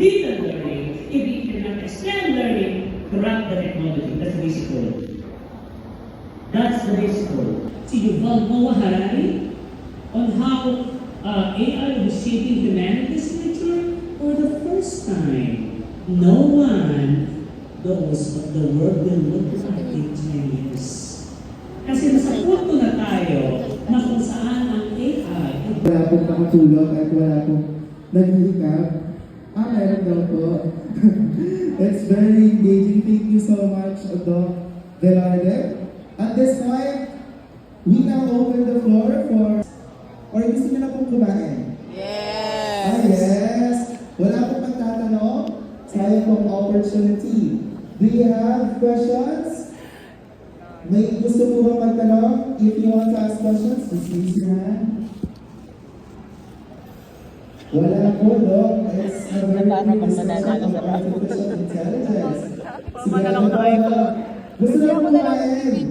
digital learning, if you cannot extend learning, corrupt the technology. That's the basic goal. That's the basic goal. Si Yuval Noah Harari on how AI was shaping humanity's future for the first time. No one knows what the world will look like in 10 years. Kasi nasa punto na tayo na kung saan ang AI wala pong makatulog at wala pong nag-recap. Meron daw po. It's very engaging. Thank you so much, Doc Velarde. At this point, we now open the floor for... Or gusto nyo na pong kumain? Yes! Yes! Wala pong magtatanong. Sayang pong opportunity. Do you have questions? May gusto po ba magtanong? If you want to ask questions, just raise your hand. Wala po, Doc. It's a very good discussion of artificial intelligence. Sige, ano po? Gusto na po kumain?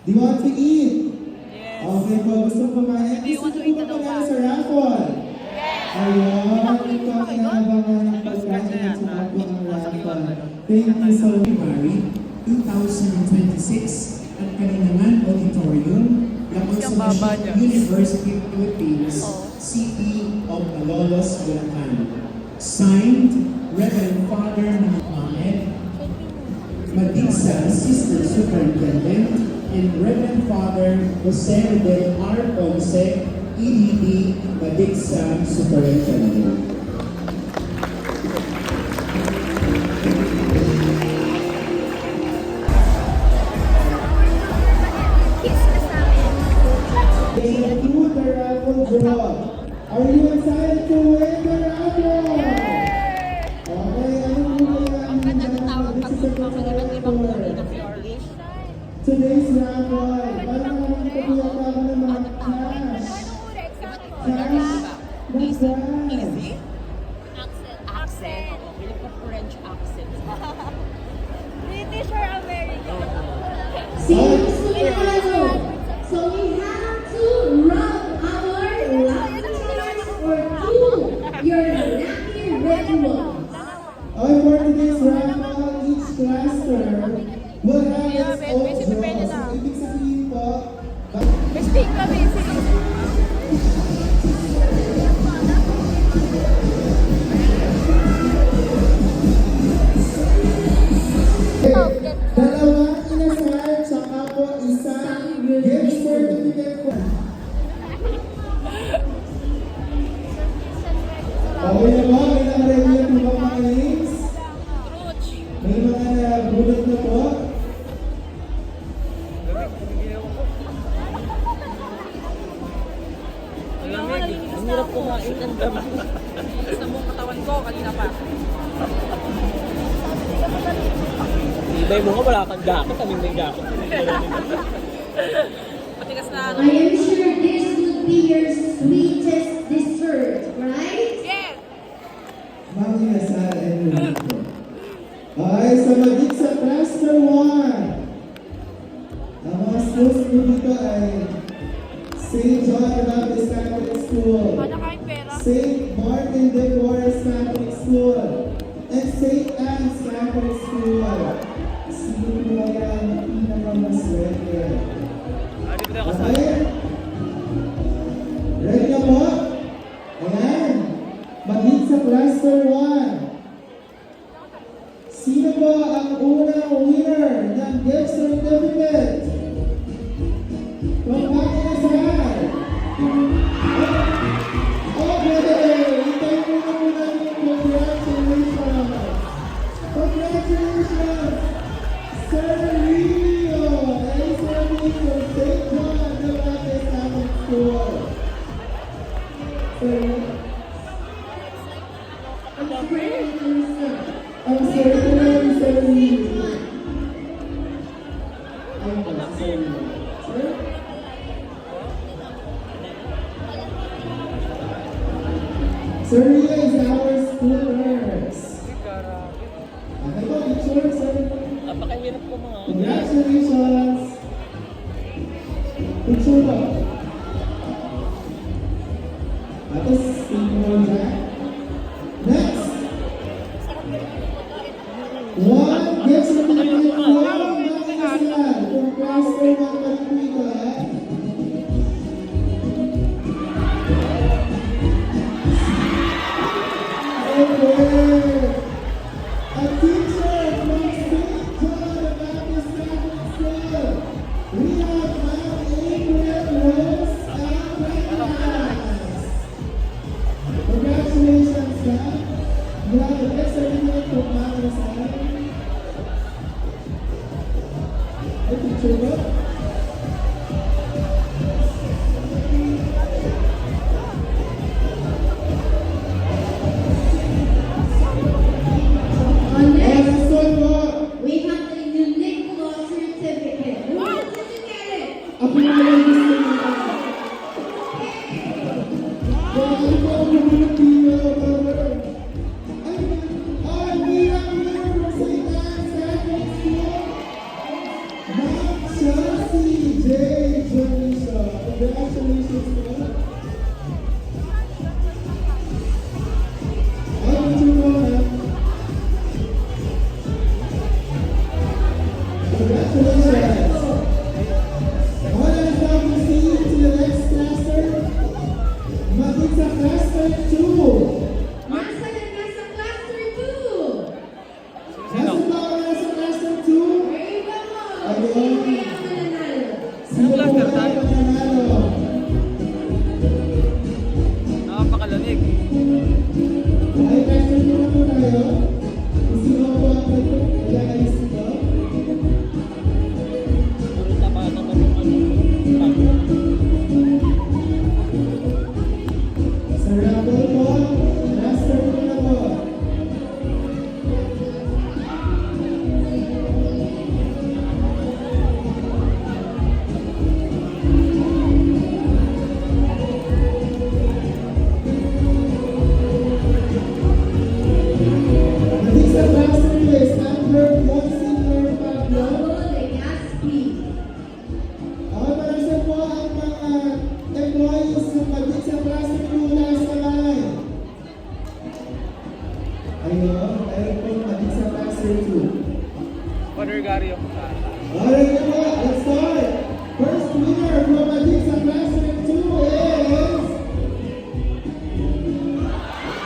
Do you want to eat? Yes. Okay po, gusto kumain? Gusto po ba kumain sa raffle? Yes. Ayun, ito ang inaabangan ng pagkain at saka po ang raffle. Thank you so much. 2026 at Kalinangan Auditorium, Lacosta University Philippines, City of Malolos, Bulacan. Signed, Reverend Father Mohamed Madigsa, Assistant Superintendent, and Reverend Father Jose Del R. Ponce, EDD, Madigsa, Superintendent. Are you excited to win the raffle? Okay, ano po yan? Today's raffle. Parang naman ito pinatawag ng mga cash. Cash? That's right. Accent. French accent. British or American? So we have to rub our lanterns or do your napkin ritual. Okay, for today's raffle, each cluster will have its own draw. So, ibig sabihin po, Mistake kami. dalawang inasal, tsaka po isang gift certificate po. Okay na ba? May nakaready na po ba mga names? May mga nabulot na po? Ang hirap kumain ng gabi. Sa mong katawan ko, kanina pa. Ibay mo nga, wala kang jacket. Kaming may jacket. Matigas na ano. I am sure this would be your sweetest dessert, right? Yes! Mga inasal and release po. Okay, so magig sa cluster 1. Ang mga schools po dito ay St. John the Baptist Catholic School, St. Martin de Porres Catholic School, and St. Anne's Catholic School. Sino po kaya ang pinakamaswerte? Okay? Ready na po? Ayan. Magig sa cluster 1. Sino po ang unang winner ng gift certificate? From Panginoon. Okay, itay mo na muna yung congratulations. Congratulations, Sir Rio and Sir Nico, St. John the Baptist Catholic School. Sir, I'm sorry, Sir Rio. Sir? Sir Ria is our school nurse. Okay po, picture, sir. Napakahirap ko mga. Congratulations. Picture po. Tapos, tingin mo dyan. Next, One gift certificate from Mang Inasal for Cluster 1 Palipino. Okay. A teacher from St. John the Baptist Catholic School. We have Ma'am April Rose Alvarez. Congratulations, ma'am. You have a gift certificate from Ma'am Inasal. Hey, teacher, go. On next, Next one po. we have the unique law certificate. Who did you get it? Ako na lang gusto niya. Kaya ano po ang Pilipino, brother? Ay, we have a winner from St. Anne's Catholic School. Ma'am Chelsea J. Janisha. Congratulations, ma'am. Ay, picture mo, ma'am. Congratulations. All let's now proceed to the next cluster. Magiging cluster 2. Nasa na nasa cluster 2. Nasa ba ako nasa cluster 2? There you go. Ayun. Sino kaya ang mananalo? Sino po ba ang mananalo? Napakalamig. Ay, cluster 2 na po tayo. Sino po ang mag-alis dito? Sa Rumble po, cluster 2 na po. Maging sa cluster 2 is Amber Monsignor Pablo. Pablo Legaspi. Okay, malasan po ang mga employees ng maging sa cluster 2 last kamay. Ayun, ayun po maging sa cluster 2. Father Gary ako sa Alright, na po, let's start. First winner from maging sa cluster 2 is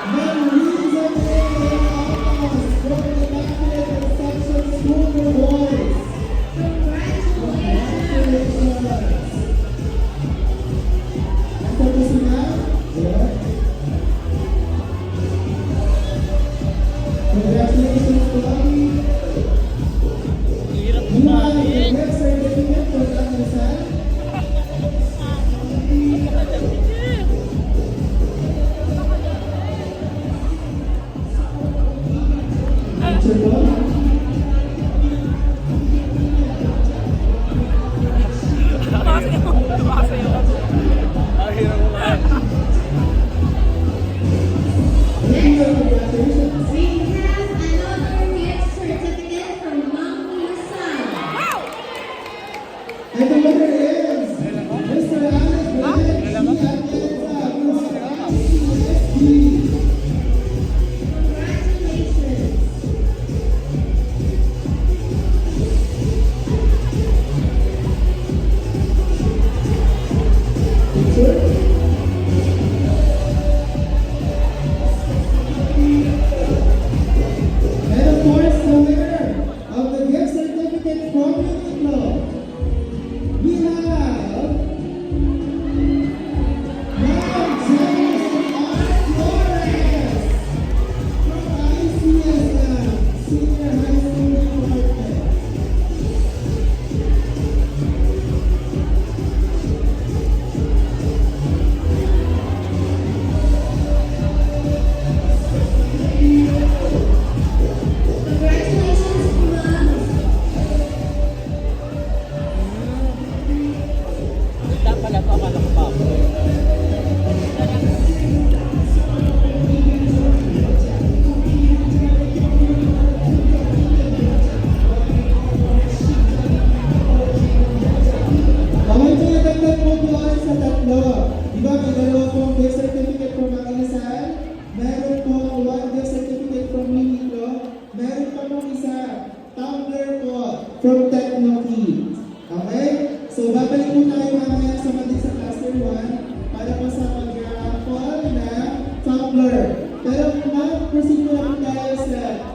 Marisa A. Amos from the Immaculate Conception School for Boys. Congratulations. Ito po sila. Ayan. Congratulations to Bobby. hirap You have the kumain. gift certificate for Ma'am Inasal. Picture po. Ang hirap kumain. Congratulations. We have another gift certificate from Ma'am Inasal. And the winner is Mr. Alex Bennett, G. Atienza, from CSB. Congratulations.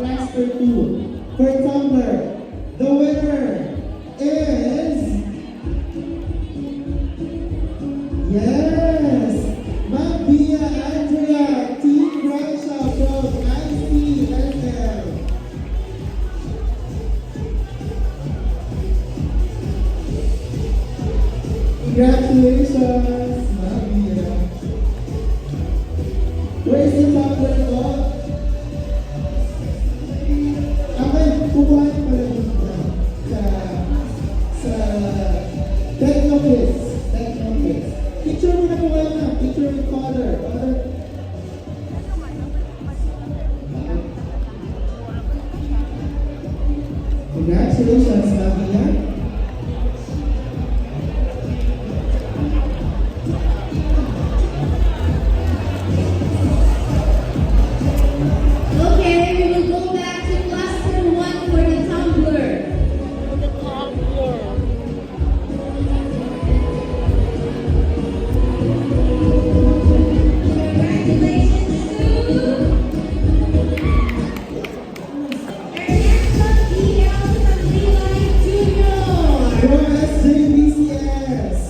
Cluster 2. For tumbler, the winner is... Yes! Mabia Andrea T. Bradshaw from ICLL. Congratulations, Mabia. Where's the tumbler ko? Okay, kukuhain pa lang dito sa Technokids. Technokids. Picture mo na po kayo na. Picture with father. Father. Congratulations, Mabia. Okay, we will go back to cluster 1 for the tumbler. Congratulations to Ernesto D.L. Santilay Jr. From SJBCS.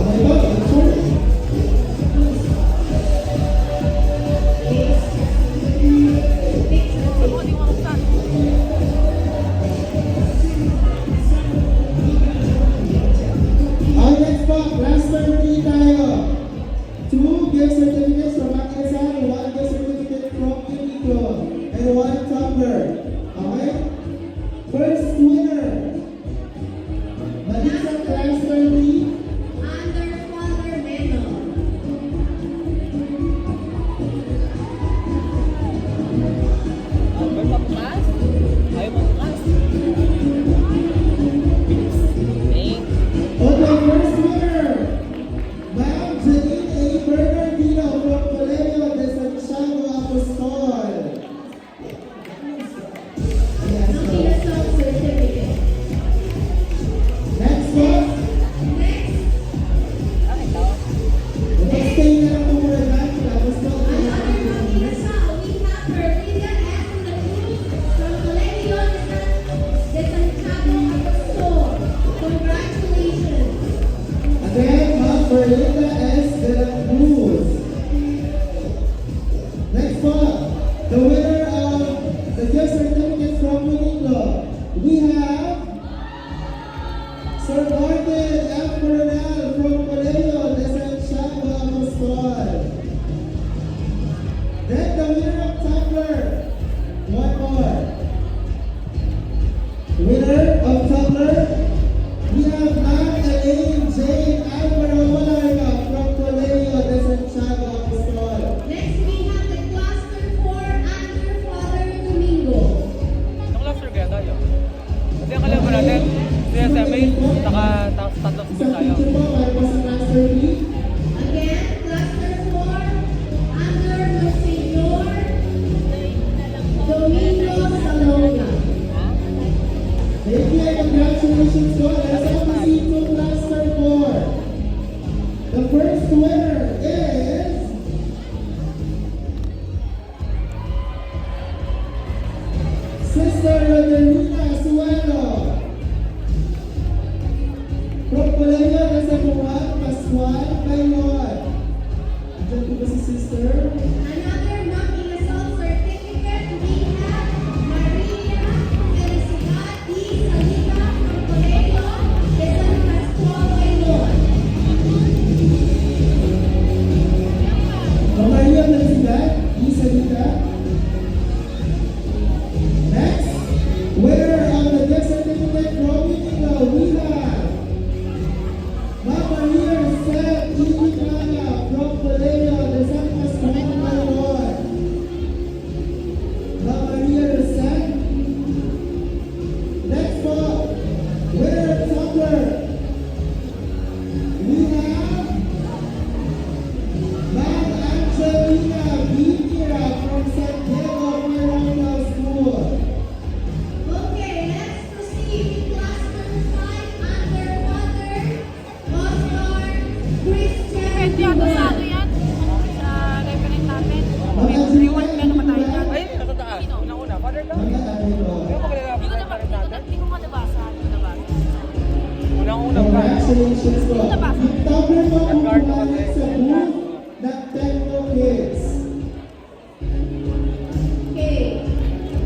Okay ba? Picture? Okay, next po. Cluster 3 tayo. 2 gift certificates from Akisan, 1 gift certificate from Uniqlo, and 1 tumbler. Okay? First winner. Malisa Cluster 3. Under Father Meno. Ay, mabukas? Ay, mabukas? Okay, first winner. Ma'am Janine A. Bernardino from Colegio de Santiago Apostol. Yes, Nokia Song Certificate. next one. Next, Next day na lang po muna natin. Tapos po. another Nokia Song. We have Berliga S. in the Cruz from Colegio de Santiago Apostol. Congratulations. Again, Ma'am Berlinda S. de la Cruz. Next one. The winner of the gift certificate from Uniqlo. We have Sir Martin F. Coronel from Colegio de Santiago Apostol. Then the winner of tumbler. One more. Winner of tumbler. We have Ma'am Elaine Jane Alvaro Malarga from Colegio de Santiago Apostol. Next, we have the cluster 4 under Father Domingo. Naka-cluster kaya tayo? Kasi ang kalaban natin, CSMA, tatlong Isang school tayo. picture po para po sa cluster 3. Again, cluster 4 under Monsignor Domingo Salonga. Thank you and congratulations po. Let's have a seat to cluster 4. The first winner is... Sister Rodelina Suelo. From Colegio de San Juan Pascual, Bayon. Diyan po ba si sister? Another Nokia Song Certificate, we have Maria Felicidad D. Saliba from Colegio de San Pascual, Bayon. Congratulations po. Yung tumbler po ang kumain sa booth ng Techno Kids. Okay.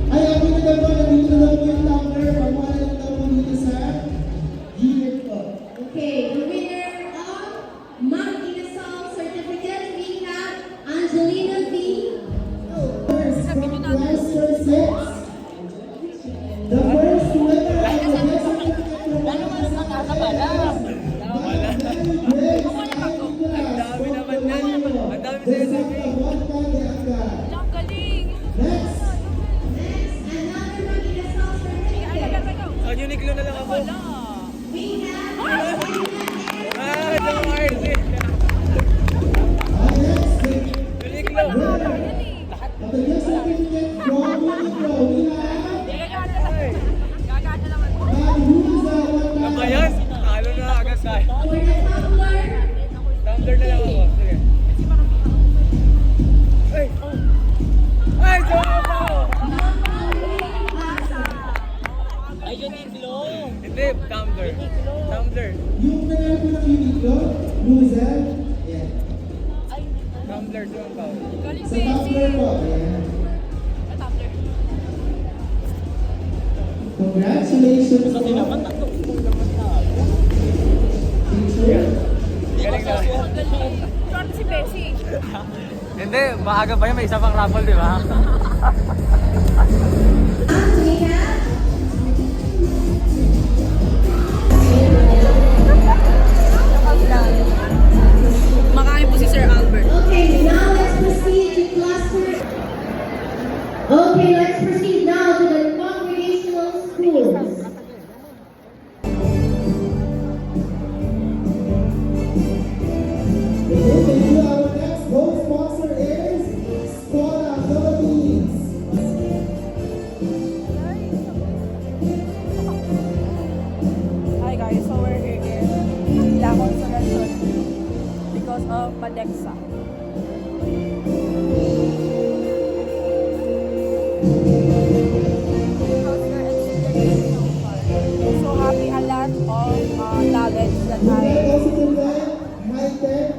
Ay, ako na daw po, nandito na daw po yung tumbler. Pagmana na daw po dito sa unit po. Okay, the winner of Mount Inasal certificate, we have Angelina V. First, from Cluster 6. The first winner of the best certificate from Dami naman yan. Ang dami sinasabi. Ang galing. Next, Another Mount Inasal certificate. Sa Uniqlo na lang ako. Wala. We have Ah, sa RC. Uniqlo. at the next certificate from Uniqlo, we have Gagana naman. Maruza Ano ba yan? Talo na agad tayo. for the tumbler. Tumbler na lang ako. Sige. Ay! Ay! Sama pa ako! Hindi, tumbler. Tumbler. Yung nangyari po ng Uniqlo, Luzel, yeah. Tumbler, sama pa ako. Galing Sa Betsy. tumbler po, yeah. Tumbler. Congratulations po. Teacher. Galing na. Short si Betsy. Hindi, maaga pa yun. May isa pang raffle, di ba? We have Makain po si Sir Albert. Okay, now let's proceed to cluster. Okay, let's proceed now to the congregational schools. Okay, thank you. Our next gold sponsor is Skoda Philippines. Hi guys, so we're here in Lakon sa Luzon because of Padexa. So happy, a lot of knowledge that We have I, also invite High-Tech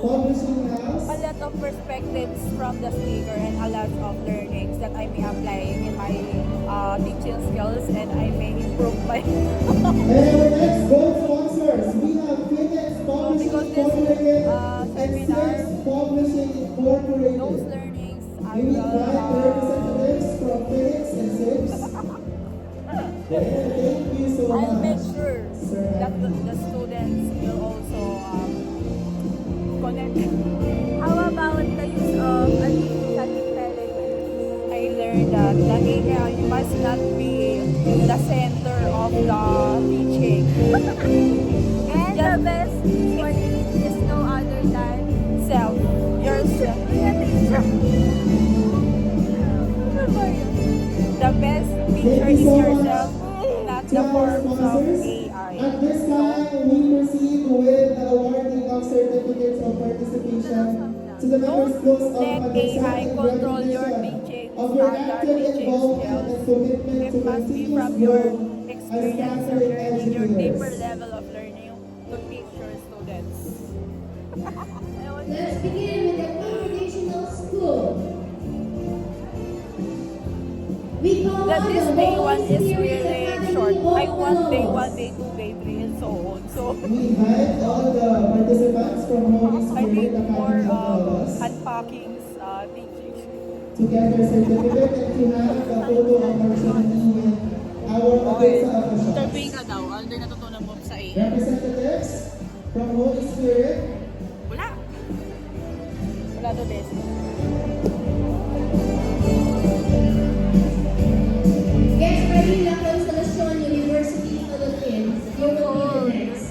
Publishing House. a lot of perspectives from the speaker and a lot of learnings that I may apply in my teaching skills and I may improve my And our next gold sponsors, we have Phoenix Publishing because this, Incorporated and seminar, Six Publishing Incorporated. those learnings I We invite the will representatives from Phoenix and Six. Thank you so I'll make much. sure that the students will also connect. How about the use of artificial intelligence? I learned that the AI must not be the center of the teaching. And the best for it is no other than Self, yourself. The best teacher is yourself, not the forms of AI. At this time, we proceed with the awarding of certificates of participation to the members schools of Let Padexa AI in control your recognition teaching of your standard active teaching involvement and skills. commitment It to must be continuous from your growth as experience of faculty learning, your deeper educators. level of learning to teach your students. Let's begin with the congregational school. We call That on this the day Holy one is Spirit really Academy short. I of want day Malolos. 1, day 2, day 3, and so on. So We invite all the participants from Holy I Spirit think more Academy of Malolos unpackings, teaching. to get their certificate and to have a photo opportunity with our Odessa officials. Interview ka daw, ano din natutunan mo sa AI? Representatives from Holy Spirit. Wala. Wala to this. Guest Marie La Consolacion, University Philippines. You will be the next.